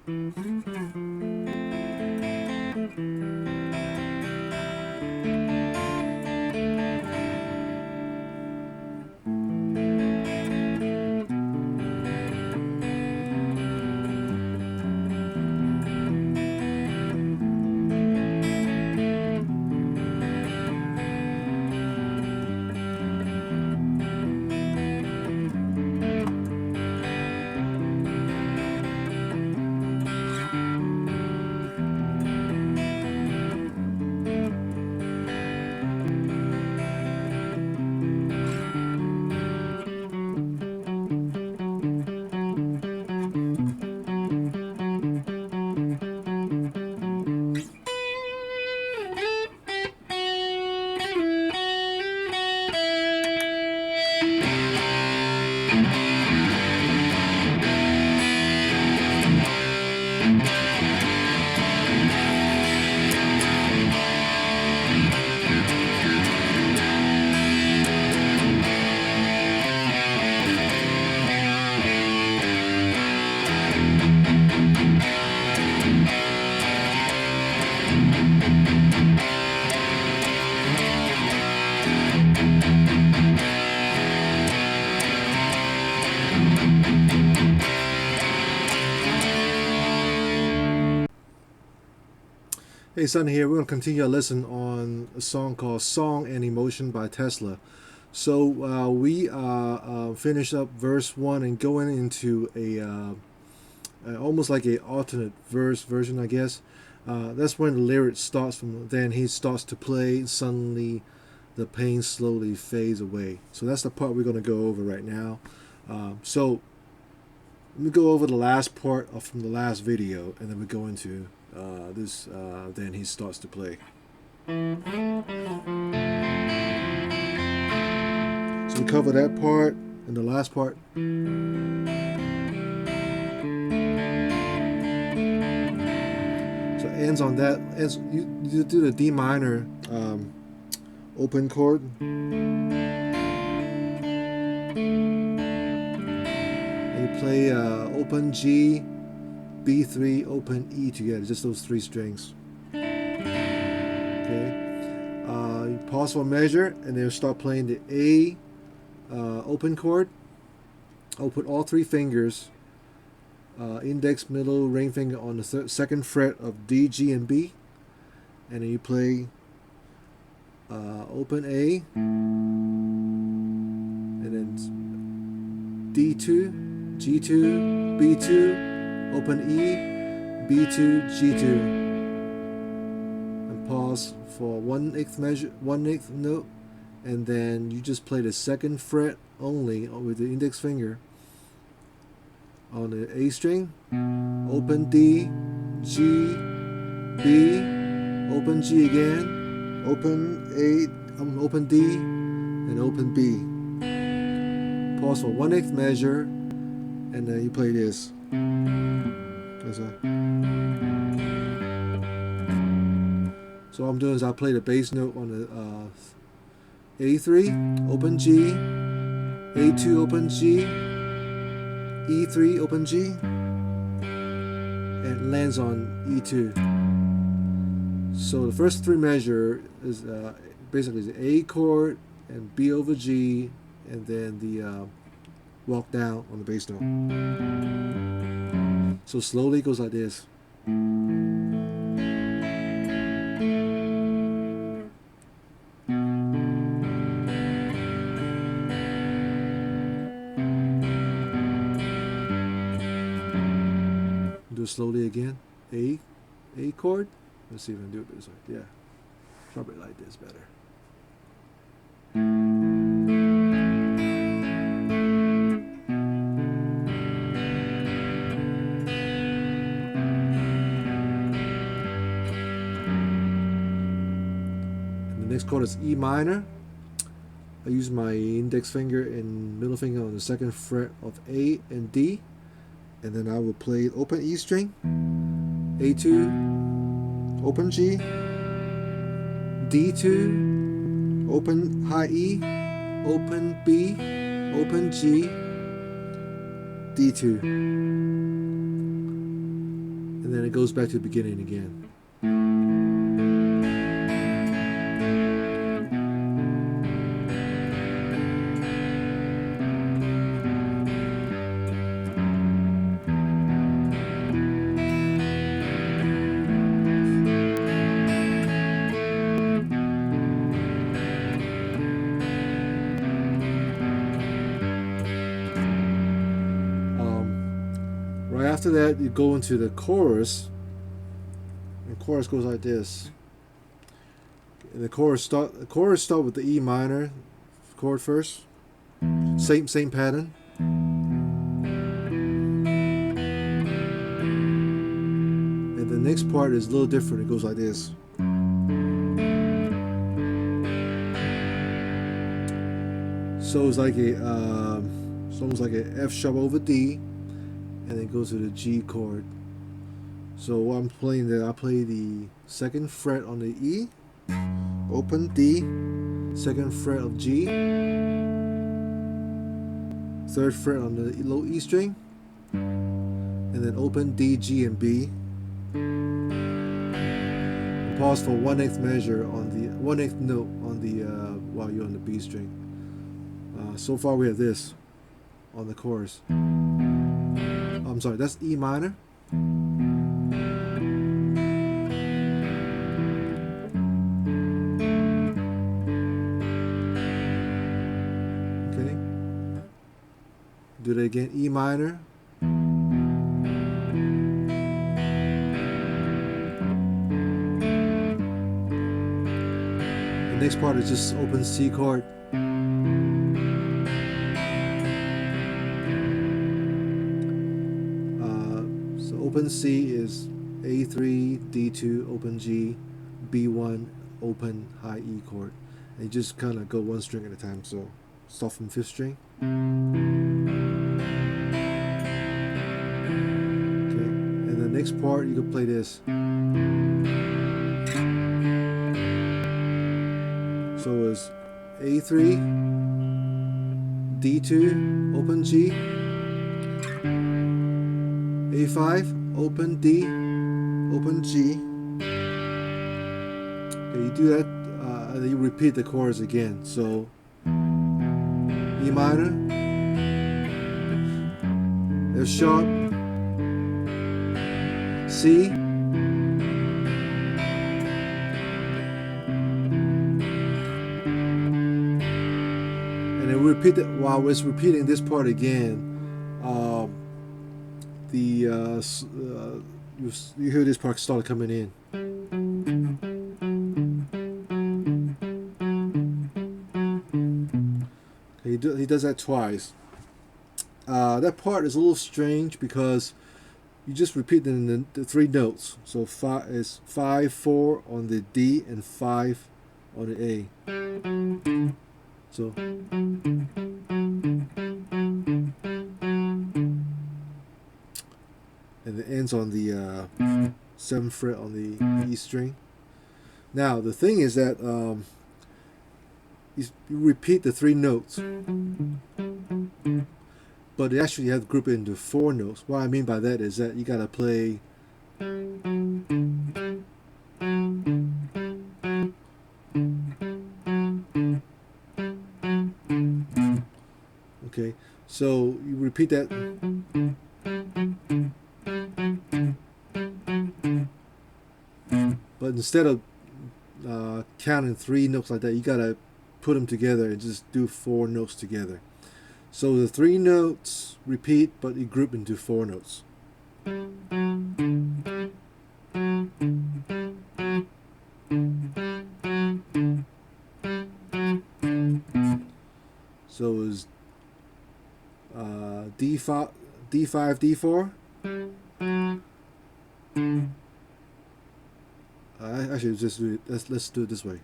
Hey, Son here. We're going to continue our lesson on a song called Song and Emotion by Tesla. So we finished up verse 1 and going into a almost like a alternate verse version, I guess. That's when the lyric starts from. Then he starts to play. Suddenly, the pain slowly fades away. So that's the part we're going to go over right now. So let me go over the last part from the last video, and then we go into this. Then he starts to play. So we cover that part and the last part. So it ends on that. You do the D minor open chord. And you play open G, B3, open E together, just those three strings. Okay. You pause for a measure, and then start playing the A open chord. I'll put all three fingers, index, middle, ring finger on the second fret of D, G, and B, and then you play open A, and then D2, G2, B2. Open E, B2, G2, and pause for 1/8 measure, 1/8 note, and then you just play the second fret only with the index finger on the A string. Open D, G, B, open G again, open A, open D, and open B. Pause for 1/8 measure, and then you play this. So what I'm doing is I play the bass note on the A3, open G, A2, open G, E3, open G, and it lands on E2. So the first three measure is basically the A chord and B over G, and then the walk down on the bass note. So slowly it goes like this. Do it slowly again. A chord. Let's see if I can do it this way. Yeah, probably like this better. Next chord is E minor. I use my index finger and middle finger on the second fret of A and D, and then I will play open E string, A2, open G, D2, open high E, open B, open G, D2. and then it goes back to the beginning again. Right after that, you go into the chorus. And the chorus goes like this. And the chorus start with the E minor chord first. Same pattern. And the next part is a little different. It goes like this. So it's like it's almost like an F sharp over D, and then goes to the G chord. So while I'm playing that, I play the second fret on the E, open D, second fret of G, third fret on the low E string, and then open D, G, and B. And pause for 1/8 measure on the 1/8 note on the while you're on the B string. So far we have this on the chorus. I'm sorry, that's E minor. Okay. Do that again, E minor. The next part is just open C chord. Open C is A3, D2, open G, B1, open high E chord. And you just kind of go one string at a time. So start from 5th string. Okay, and the next part you can play this. So it's A3, D2, open G, A5, open D, open G. Okay, you do that, and then you repeat the chords again. So E minor, F sharp, C, and then repeat it while it's repeating this part again. You hear this part start coming in. Okay, he does that twice. That part is a little strange because you just repeat the 3 notes. So 5 is 5, 4 on the D and 5 on the A. So and it ends on the 7th fret on the E string. Now the thing is that you repeat the 3 notes, but actually you have to group it into 4 notes. What I mean by that is that you gotta play okay, so you repeat that. But instead of counting 3 notes like that, you gotta put them together and just do 4 notes together. So the 3 notes repeat, but you group into 4 notes. So it's D5, D4. Actually, just do it. Let's do it this way.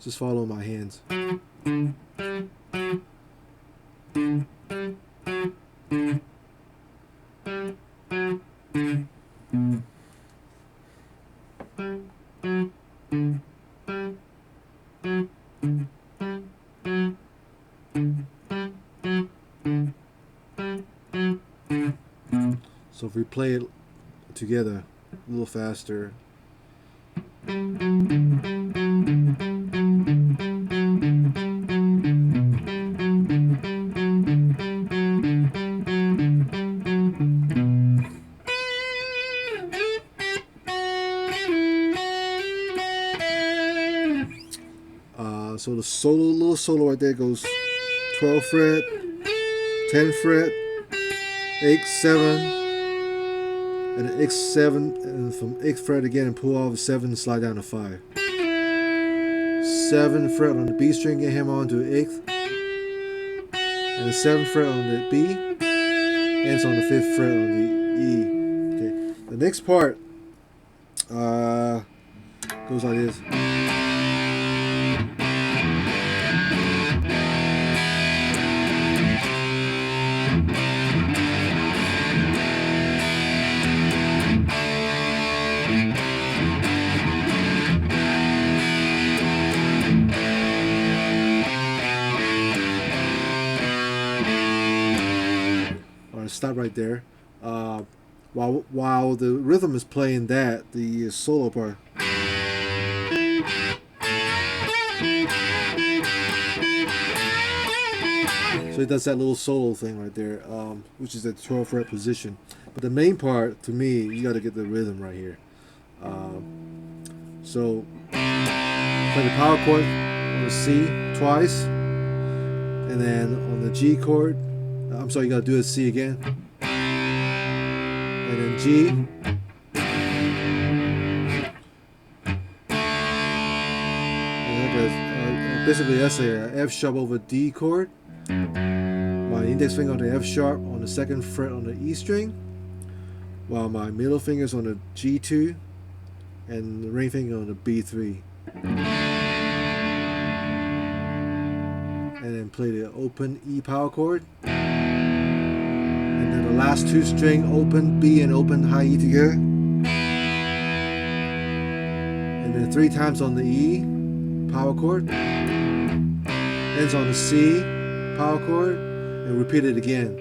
Just follow my hands. So we play it together a little faster. So the little solo right there goes 12th fret, 10th fret, 8th, 7, and the 8th, 7, and from 8th fret again and pull off the 7 and slide down to 5. 7th fret on the B string, get him on to 8th, and the 7th fret on the B, ends on the 5th fret on the E. Okay, the next part goes like this. Stop right there. While the rhythm is playing that, the solo part. So it does that little solo thing right there, which is at the 12th fret position. But the main part, to me, you got to get the rhythm right here. So play the power chord on the C twice, and then on the G chord. I'm sorry, you gotta do a C again. And then G. And basically that's a F sharp over D chord. My index finger on the F sharp on the 2nd fret on the E string, while my middle finger is on the G2 and the ring finger on the B3. And then play the open E power chord. And then the last 2 string, open B and open high E together. And then 3 times on the E power chord. Ends on the C power chord. And repeat it again.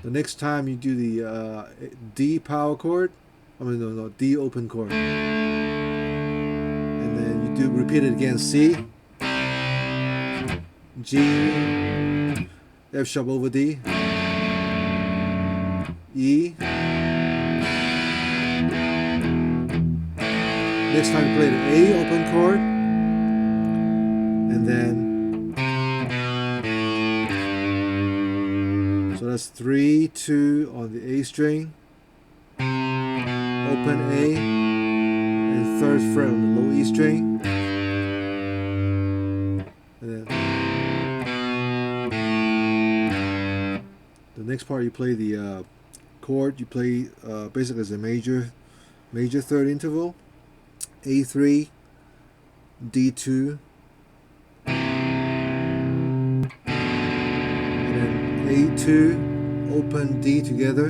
The next time you do the D power chord, D open chord, and then you do repeat it again. C, G, F sharp over D, E. Next time you play the A open chord, and then so that's 3, 2 on the A string, open A, and 3rd fret on the low E string, and then the next part you play the chord. You play basically as a major 3rd interval, A3, D2, and then A2, open D together,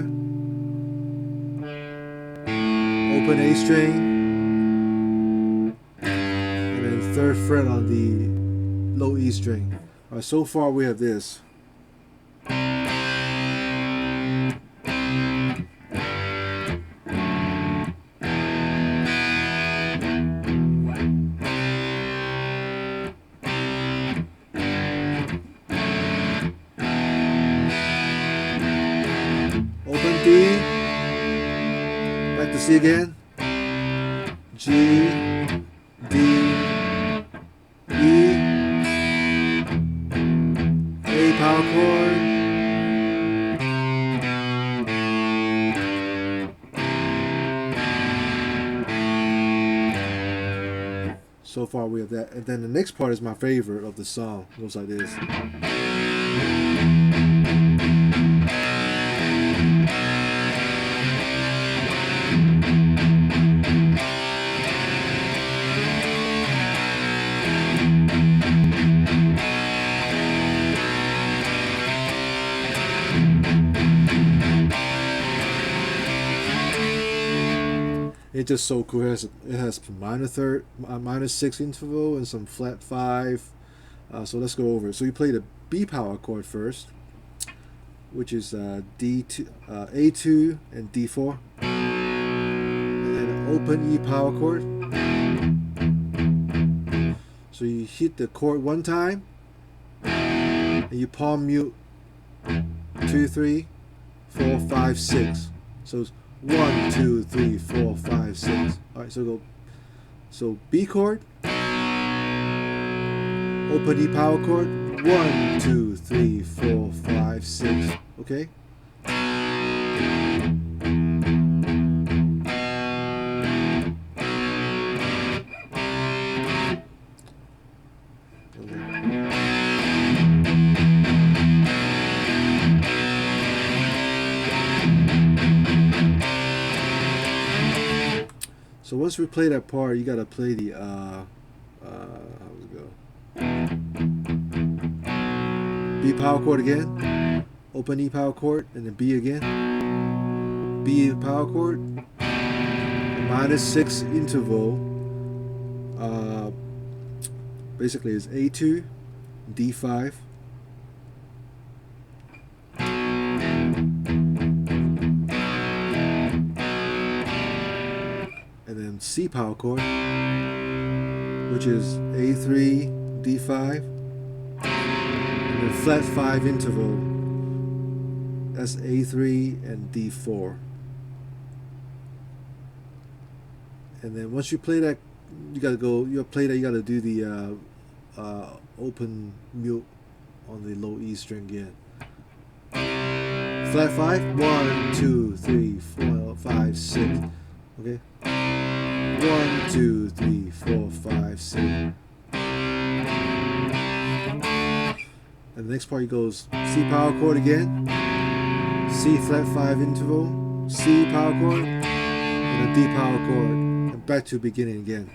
open A string, and then 3rd fret on the low E string. Alright, so far we have this. D, back to C again, G, D, E, A power chord, so far we have that, and then the next part is my favorite of the song. It goes like this. It's just so cool. It has minor third, minor six interval, and some flat five. So let's go over it. So you play the B power chord first, which is D2, A2, and D4, and then an open E power chord. So you hit the chord one time, and you palm mute 2, 3, 4, 5, 6. So it's 1, 2, 3, 4, 5, 6. All right, so go. So B chord, open E power chord, 1, 2, 3, 4, 5, 6. Okay. So once we play that part, you gotta play the how does it go? B power chord again, open E power chord, and then B again. B power chord, minus 6 interval. Basically, it's A2, D5. And then C power chord, which is A3, D5, and then flat 5 interval. That's A3 and D4. And then once you play that, you gotta go. You play that. You gotta do the open mute on the low E string again. Flat 5. 1, 2, 3, 4, 5, 6. Okay. 1, 2, 3, 4, 5, 6. And the next part goes C power chord again, C flat 5 interval, C power chord, and a D power chord, and back to beginning again.